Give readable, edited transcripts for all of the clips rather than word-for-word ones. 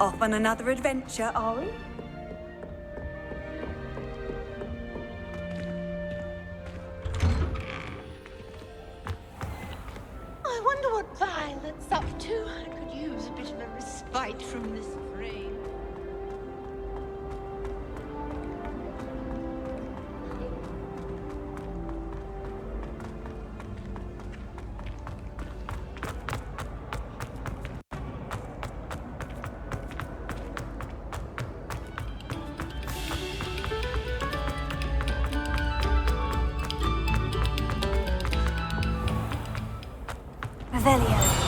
Off on another adventure, are we? I wonder what Violet's up to. I could use a bit of a respite from this frame. Revelio.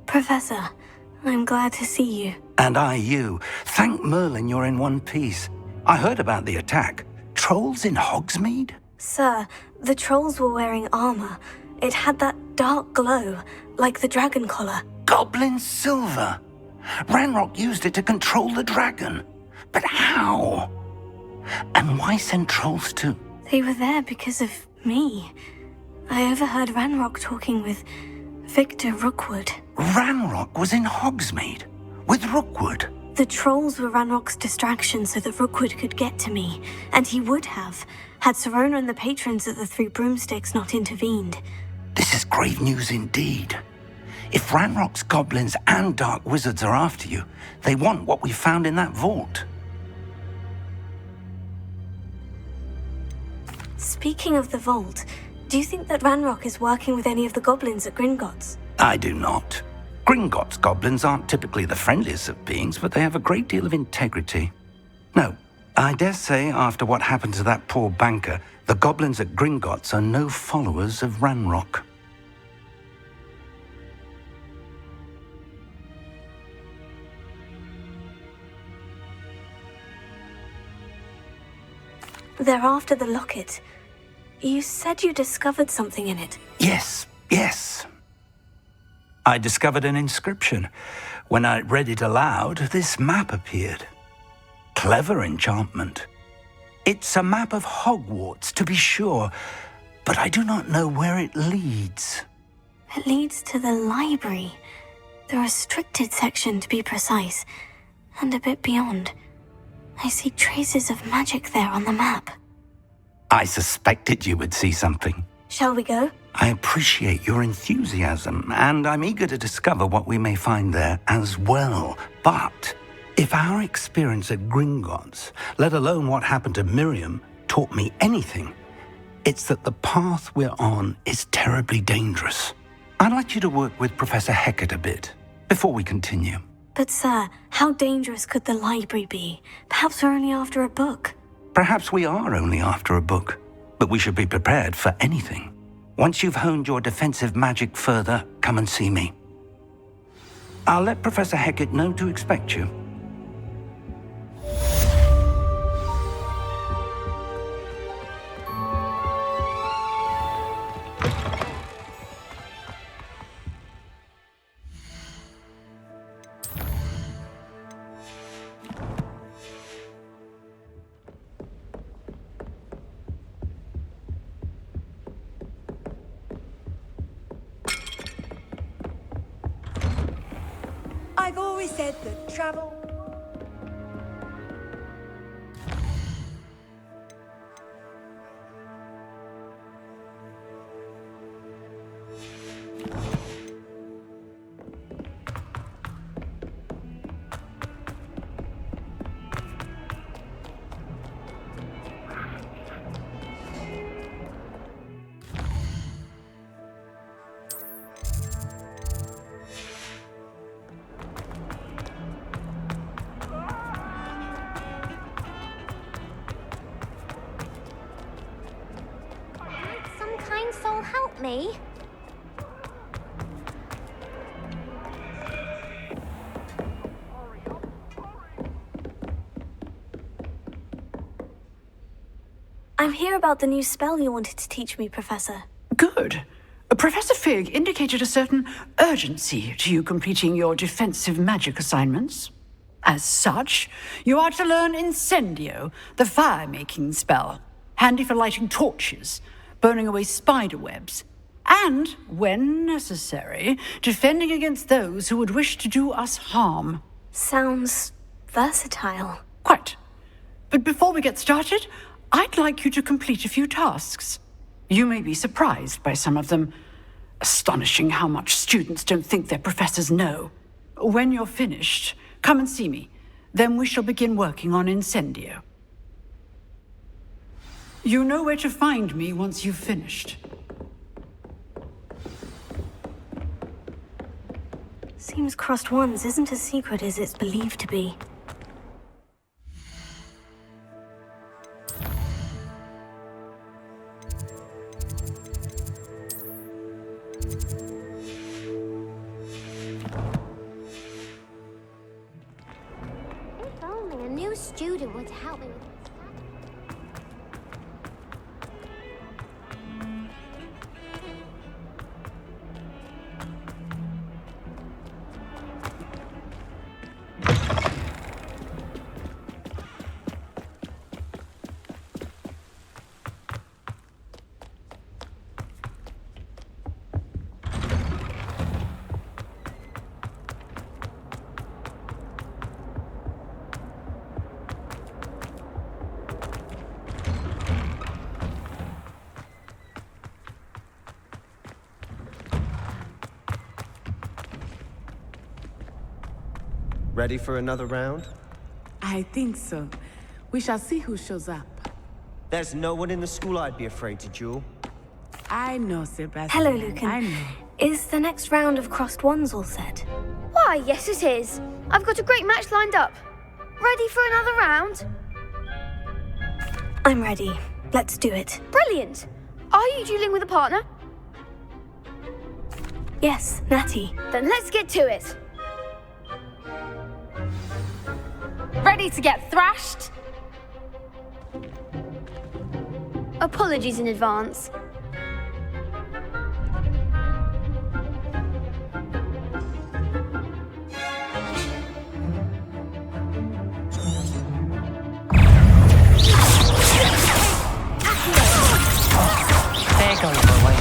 Professor, I'm glad to see you. And I you. Thank Merlin you're in one piece. I heard about the attack. Trolls in Hogsmeade? Sir, the trolls were wearing armor. It had that dark glow, like the dragon collar. Goblin silver. Ranrock used it to control the dragon. But how? And why send trolls too? They were there because of me. I overheard Ranrock talking with Victor Rookwood. Ranrock was in Hogsmeade with Rookwood. The trolls were Ranrock's distraction so that Rookwood could get to me, and he would have, had Serona and the patrons of the Three Broomsticks not intervened. This is grave news indeed. If Ranrock's goblins and dark wizards are after you, they want what we found in that vault. Speaking of the vault, do you think that Ranrock is working with any of the goblins at Gringotts? I do not. Gringotts goblins aren't typically the friendliest of beings, but they have a great deal of integrity. No, I dare say after what happened to that poor banker, the goblins at Gringotts are no followers of Ranrock. They're after the locket. You said you discovered something in it. Yes. I discovered an inscription. When I read it aloud, this map appeared. Clever enchantment. It's a map of Hogwarts, to be sure, but I do not know where it leads. It leads to the library. The restricted section, to be precise, and a bit beyond. I see traces of magic there on the map. I suspected you would see something. Shall we go? I appreciate your enthusiasm, and I'm eager to discover what we may find there as well. But if our experience at Gringotts, let alone what happened to Miriam, taught me anything, it's that the path we're on is terribly dangerous. I'd like you to work with Professor Hecat a bit before we continue. But sir, how dangerous could the library be? Perhaps we're only after a book. Perhaps we are only after a book, but we should be prepared for anything. Once you've honed your defensive magic further, come and see me. I'll let Professor Hecat know to expect you. I've always said that travel help me? I'm here about the new spell you wanted to teach me, Professor. Good. Professor Fig indicated a certain urgency to you completing your defensive magic assignments. As such, you are to learn Incendio, the fire-making spell, handy for lighting torches, burning away spider webs, and, when necessary, defending against those who would wish to do us harm. Sounds versatile. Quite. But before we get started, I'd like you to complete a few tasks. You may be surprised by some of them. Astonishing how much students don't think their professors know. When you're finished, come and see me. Then we shall begin working on Incendio. You know where to find me once you've finished. Seems Crossed Wands isn't as secret as it's believed to be. If only a new student would help me with this. Ready for another round? I think so. We shall see who shows up. There's no one in the school I'd be afraid to duel. I know, Sebastian. Hello, Lucan. I know. Is the next round of Crossed Wands all set? Why, yes it is. I've got a great match lined up. Ready for another round? I'm ready. Let's do it. Brilliant. Are you dueling with a partner? Yes, Natty. Then let's get to it. Ready to get thrashed? Apologies in advance. There goes my way.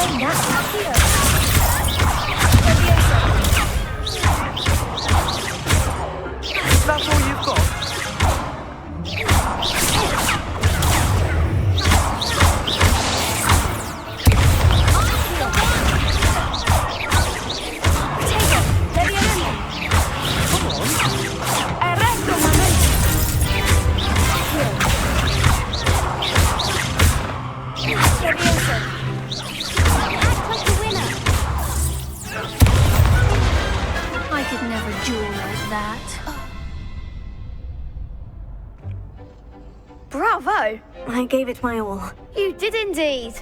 Leviosa. That's all you've got? I could never duel like that. Bravo! I gave it my all. You did indeed.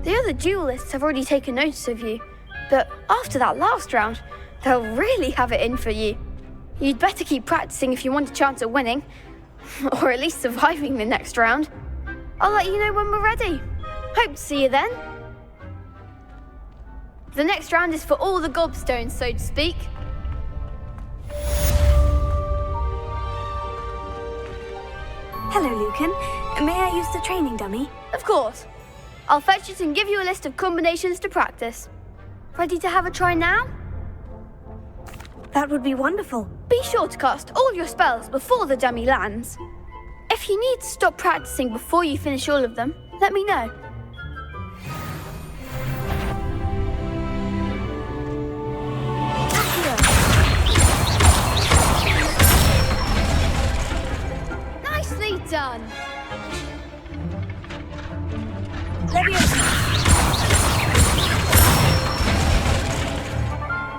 The other duelists have already taken notice of you, but after that last round, they'll really have it in for you. You'd better keep practicing if you want a chance at winning, or at least surviving the next round. I'll let you know when we're ready. Hope to see you then. The next round is for all the gobstones, so to speak. Hello, Lucan. May I use the training dummy? Of course. I'll fetch it and give you a list of combinations to practice. Ready to have a try now? That would be wonderful. Be sure to cast all your spells before the dummy lands. If you need to stop practicing before you finish all of them, let me know. Nicely done.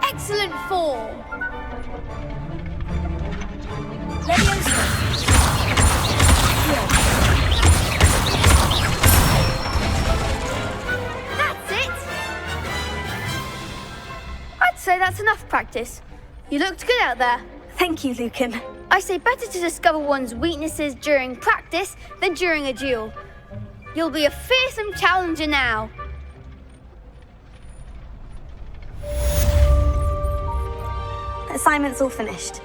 Excellent form. say that's enough practice. You looked good out there. Thank you, Lucan. I say better to discover one's weaknesses during practice than during a duel. You'll be a fearsome challenger now. Assignment's all finished.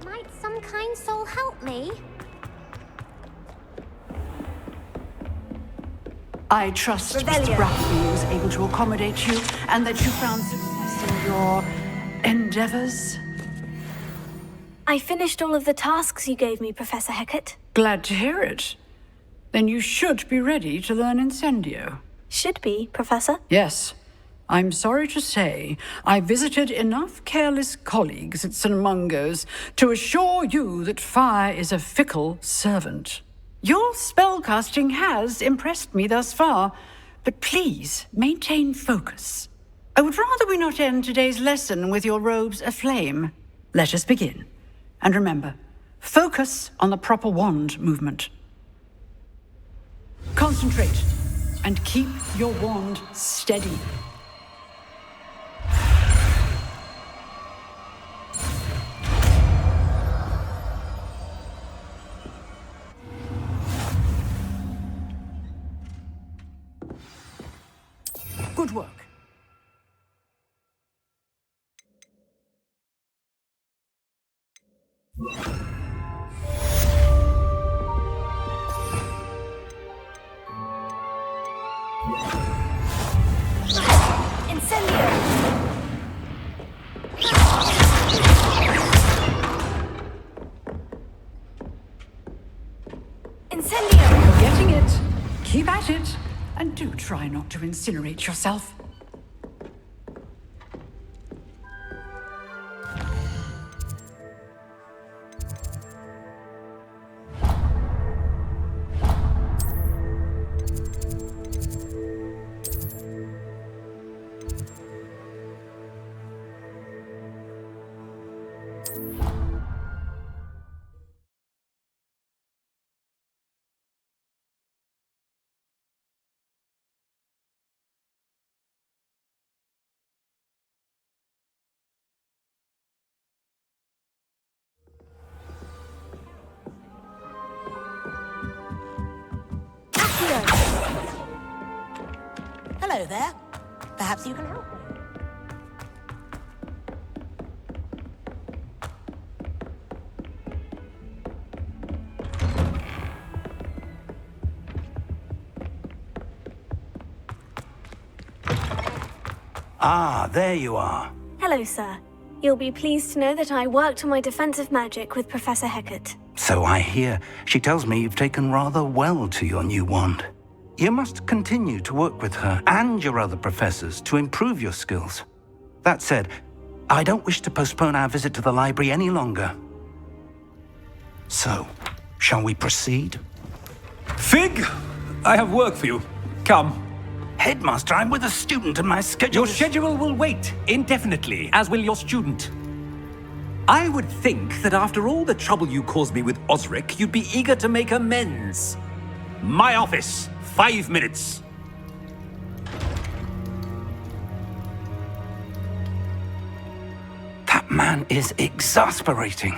Might some kind soul help me? I trust Mr. Brackley was able to accommodate you and that you found success in your endeavors. I finished all of the tasks you gave me, Professor Hecat. Glad to hear it. Then you should be ready to learn Incendio. Should be, Professor. Yes. I'm sorry to say, I visited enough careless colleagues at St. Mungo's to assure you that fire is a fickle servant. Your spellcasting has impressed me thus far, but please maintain focus. I would rather we not end today's lesson with your robes aflame. Let us begin. And remember, focus on the proper wand movement. Concentrate and keep your wand steady. Good work. Incendio! Incendio! You're getting it. Keep at it. And do try not to incinerate yourself. Hello there. Perhaps you can help me. Ah, there you are. Hello, sir. You'll be pleased to know that I worked on my defensive magic with Professor Hecat. So I hear. She tells me you've taken rather well to your new wand. You must continue to work with her and your other professors to improve your skills. That said, I don't wish to postpone our visit to the library any longer. So, shall we proceed? Fig, I have work for you. Come. Headmaster, I'm with a student and my schedule... Your schedule will wait indefinitely, as will your student. I would think that after all the trouble you caused me with Osric, you'd be eager to make amends. My office, 5 minutes. man is exasperating.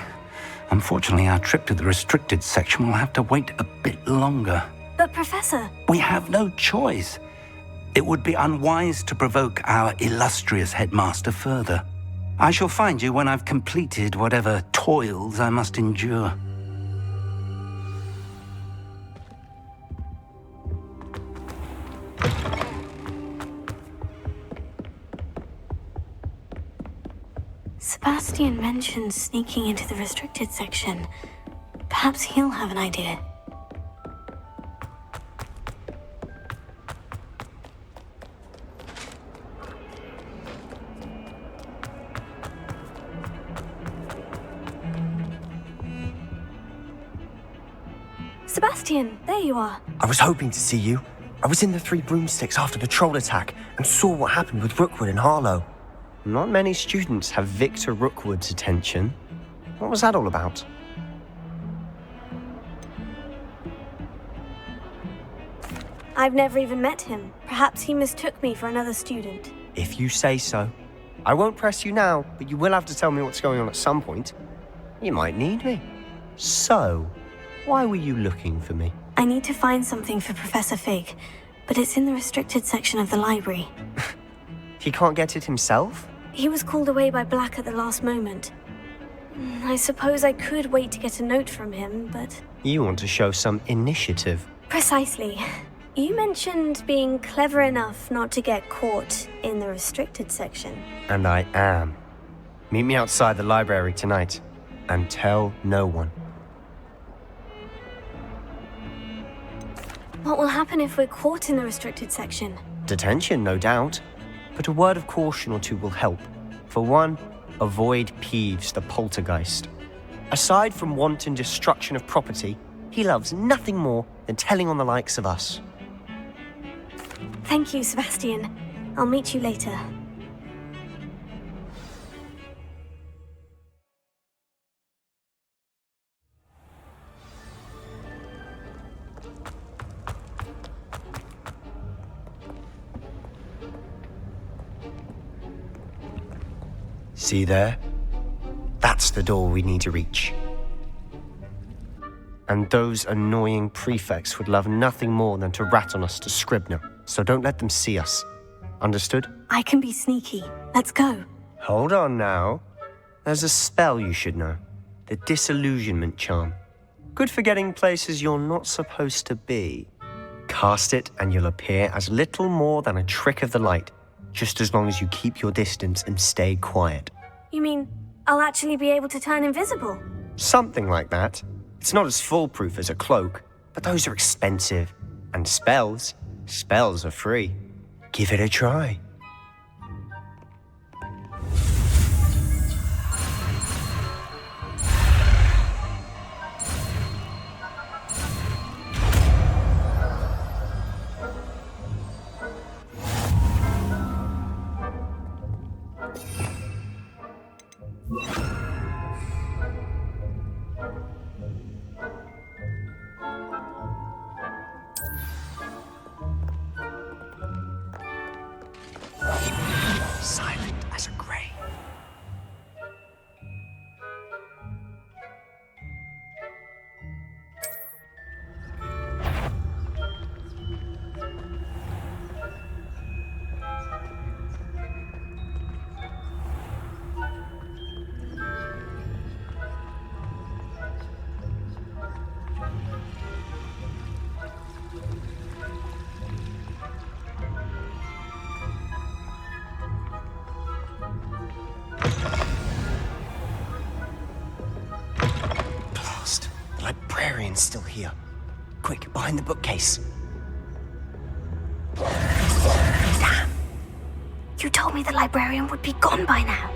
Unfortunately, our trip to the restricted section will have to wait a bit longer. But Professor... We have no choice. It would be unwise to provoke our illustrious headmaster further. I shall find you when I've completed whatever toils I must endure. Sebastian mentioned sneaking into the restricted section. Perhaps he'll have an idea. Sebastian, there you are. I was hoping to see you. I was in the Three Broomsticks after the troll attack and saw what happened with Rookwood and Harlow. Not many students have Victor Rookwood's attention. What was that all about? I've never even met him. Perhaps he mistook me for another student. If you say so. I won't press you now, but you will have to tell me what's going on at some point. You might need me. So, why were you looking for me? I need to find something for Professor Fig, but it's in the restricted section of the library. He can't get it himself? He was called away by Black at the last moment. I suppose I could wait to get a note from him, but... You want to show some initiative. Precisely. You mentioned being clever enough not to get caught in the restricted section. And I am. Meet me outside the library tonight, and tell no one. What will happen if we're caught in the restricted section? Detention, no doubt. But a word of caution or two will help. For one, avoid Peeves, the poltergeist. Aside from wanton destruction of property, he loves nothing more than telling on the likes of us. Thank you, Sebastian. I'll meet you later. See there? That's the door we need to reach. And those annoying prefects would love nothing more than to rat on us to Scribner, so don't let them see us. Understood? I can be sneaky. Let's go. Hold on now. There's a spell you should know. The Disillusionment Charm. Good for getting places you're not supposed to be. Cast it and you'll appear as little more than a trick of the light, just as long as you keep your distance and stay quiet. You mean I'll actually be able to turn invisible? Something like that. It's not as foolproof as a cloak, but those are expensive. And spells are free. Give it a try. Silent as a grave. Blast. The librarian's still here. Quick, behind the bookcase. Damn. You told me the librarian would be gone by now.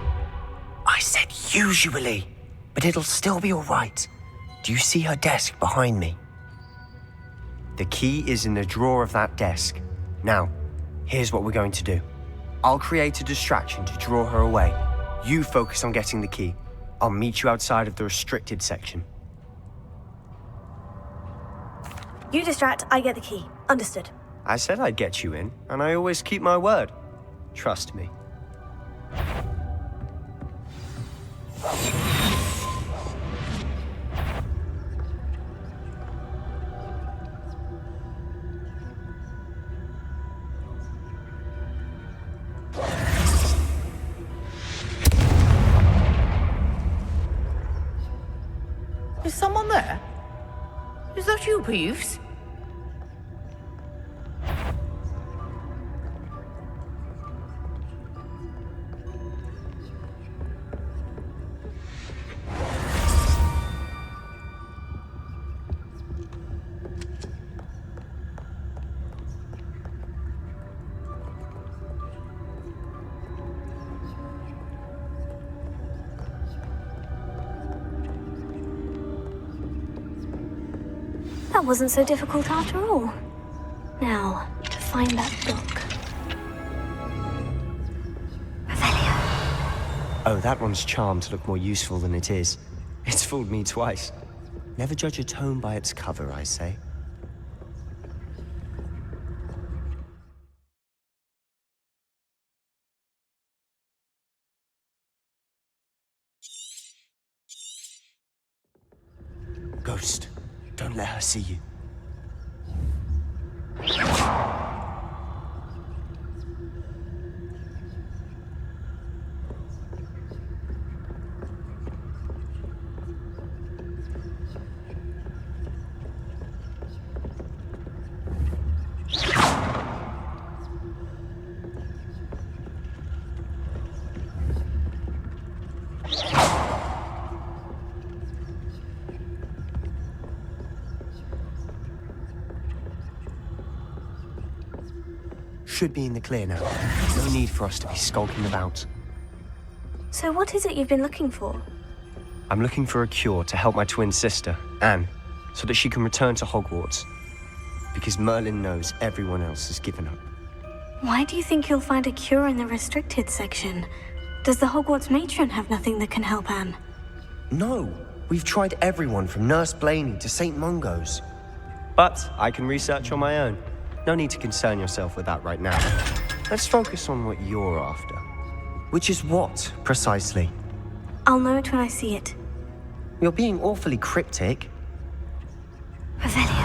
I said usually, but it'll still be all right. Do you see her desk behind me? The key is in the drawer of that desk. Now, here's what we're going to do. I'll create a distraction to draw her away. You focus on getting the key. I'll meet you outside of the restricted section. You distract, I get the key. Understood. I said I'd get you in, and I always keep my word. Trust me. Is someone there? Is that you, Peeves? That wasn't so difficult after all. Now, to find that book. Oh, that one's charmed to look more useful than it is. It's fooled me twice. Never judge a tome by its cover, I say. Ghost, don't let her see you. Should be in the clear now. No need for us to be skulking about. So what is it you've been looking for? I'm looking for a cure to help my twin sister, Anne, so that she can return to Hogwarts. Because Merlin knows everyone else has given up. Why do you think you'll find a cure in the restricted section? Does the Hogwarts matron have nothing that can help Anne? No, we've tried everyone from Nurse Blaney to St. Mungo's. But I can research on my own. No need to concern yourself with that right now. Let's focus on what you're after. Which is what, precisely? I'll know it when I see it. You're being awfully cryptic. Revelio.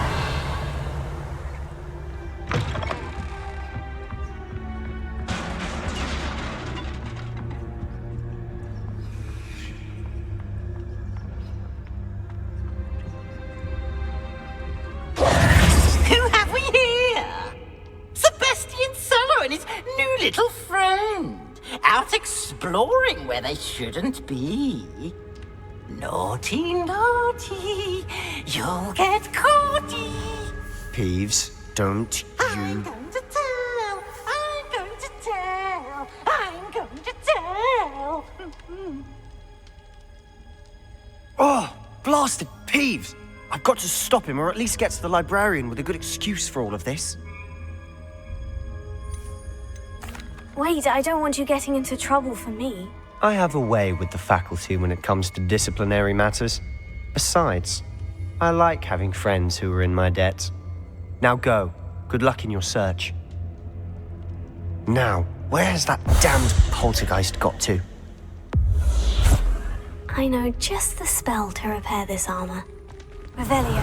Who have we here? Sebastian Solo and his new little friend. Out exploring where they shouldn't be. Naughty, naughty. You'll get caughty. Peeves, don't I'm going to tell. I'm going to tell. I'm going to tell. Oh, blasted Peeves! I've got to stop him, or at least get to the librarian with a good excuse for all of this. Wait, I don't want you getting into trouble for me. I have a way with the faculty when it comes to disciplinary matters. Besides, I like having friends who are in my debt. Now go. Good luck in your search. Now, where's that damned poltergeist got to? I know just the spell to repair this armor. Revelio.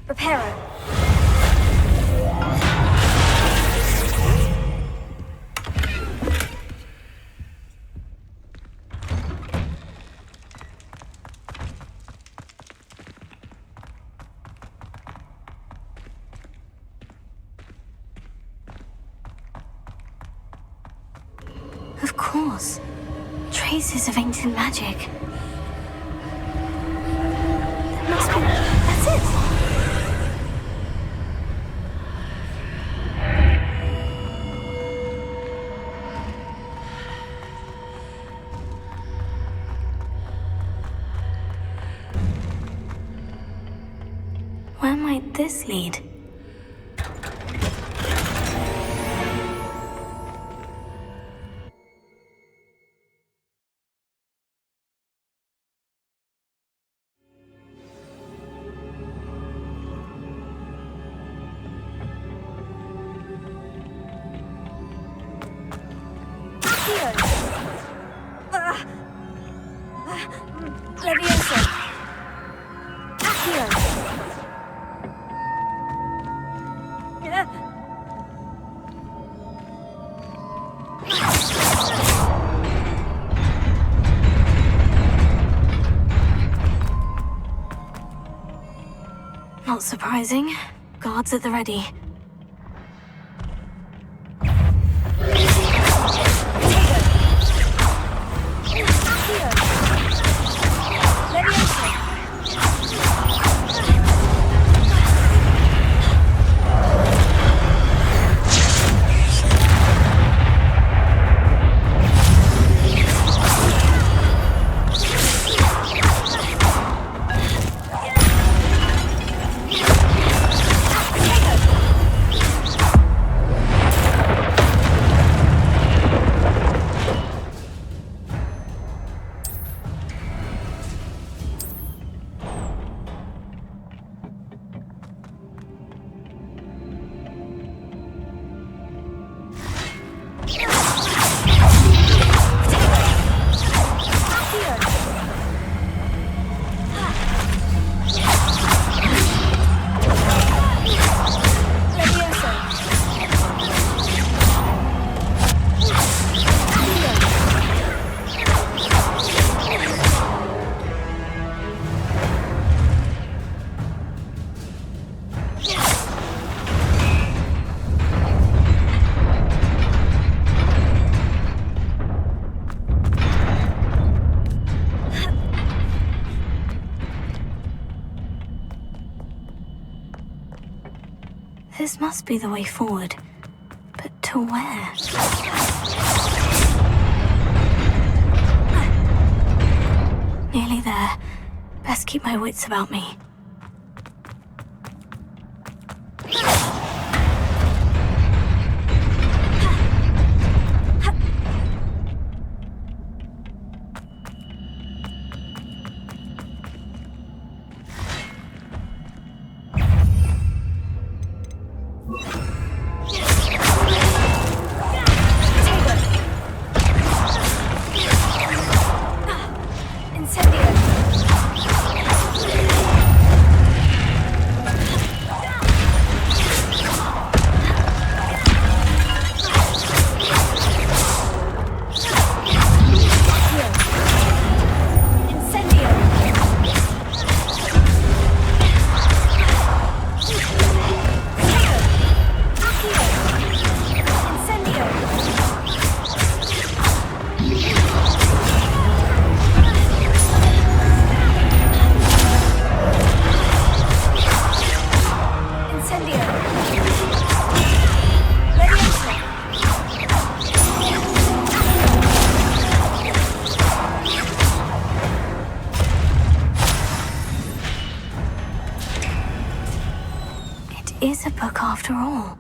Reparo. Of course. Traces of ancient magic. That must be... That's it! Where might this lead? Leviosa. Accio. Not surprising. Guards at the ready. This must be the way forward. But to where? Nearly there. Best keep my wits about me. Is a book after all.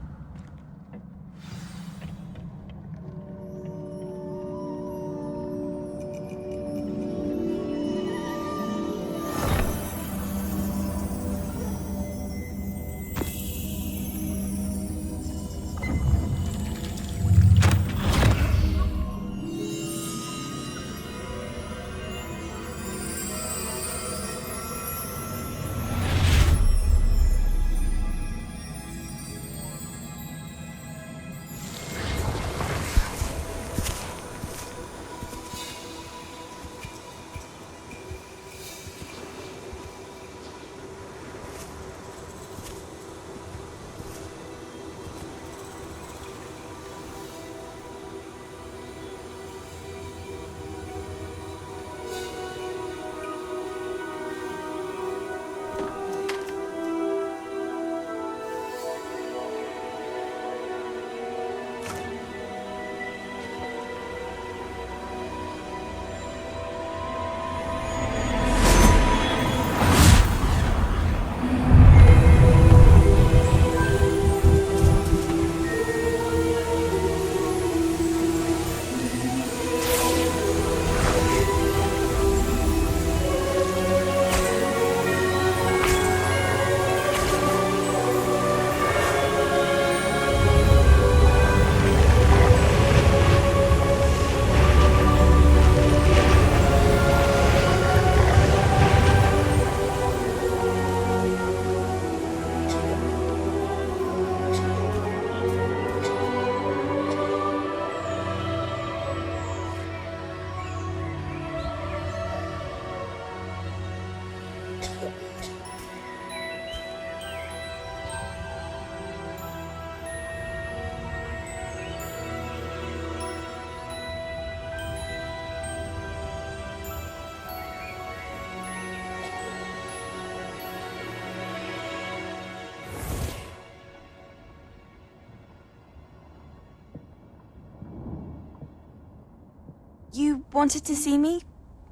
You wanted to see me?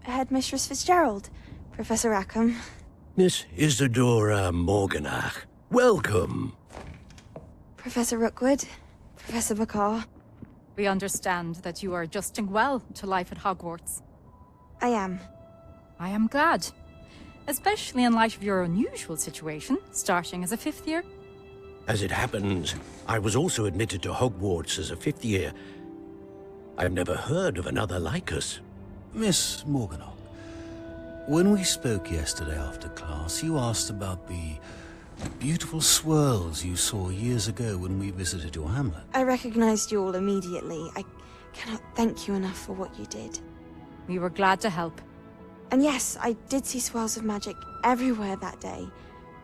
Headmistress Fitzgerald, Professor Rackham. Miss Isadora Morganach, welcome. Professor Rookwood, Professor Bakar. We understand that you are adjusting well to life at Hogwarts. I am. I am glad. Especially in light of your unusual situation, starting as a 5th year. As it happens, I was also admitted to Hogwarts as a 5th year. I've never heard of another like us. Miss Morganach, when we spoke yesterday after class, you asked about the beautiful swirls you saw years ago when we visited your hamlet. I recognized you all immediately. I cannot thank you enough for what you did. We were glad to help. And yes, I did see swirls of magic everywhere that day.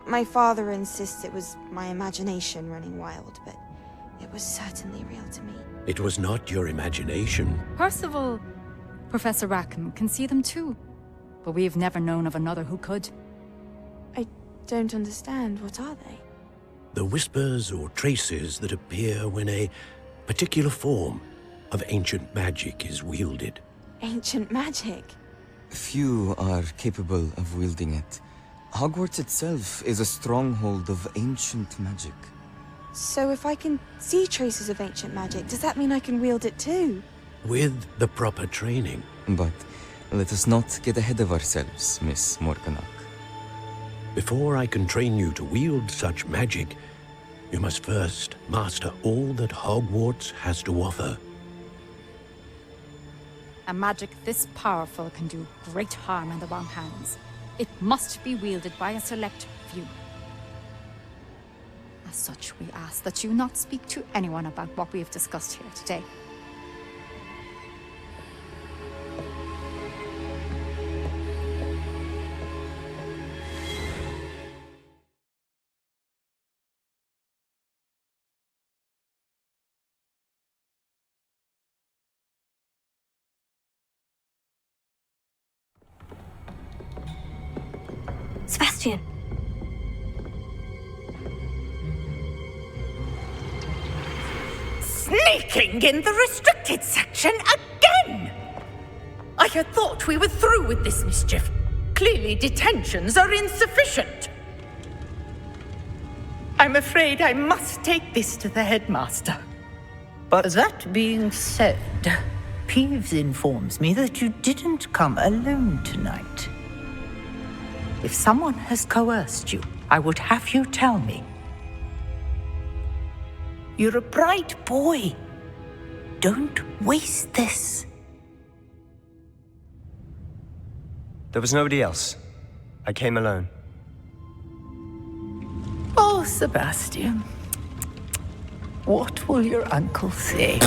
My father insists it was my imagination running wild, but it was certainly real to me. It was not your imagination. Percival, Professor Rackham can see them too. But we've never known of another who could. I don't understand. What are they? The whispers or traces that appear when a particular form of ancient magic is wielded. Ancient magic? Few are capable of wielding it. Hogwarts itself is a stronghold of ancient magic. So if I can see traces of ancient magic, does that mean I can wield it too? With the proper training. But let us not get ahead of ourselves, Miss Morganach. Before I can train you to wield such magic, you must first master all that Hogwarts has to offer. A magic this powerful can do great harm in the wrong hands. It must be wielded by a select few. As such, we ask that you not speak to anyone about what we have discussed here today. Sebastian! Sneaking in the restricted section again! I had thought we were through with this mischief. Clearly detentions are insufficient. I'm afraid I must take this to the headmaster. But that being said, Peeves informs me that you didn't come alone tonight. If someone has coerced you, I would have you tell me. You're a bright boy. Don't waste this. There was nobody else. I came alone. Oh, Sebastian. What will your uncle say?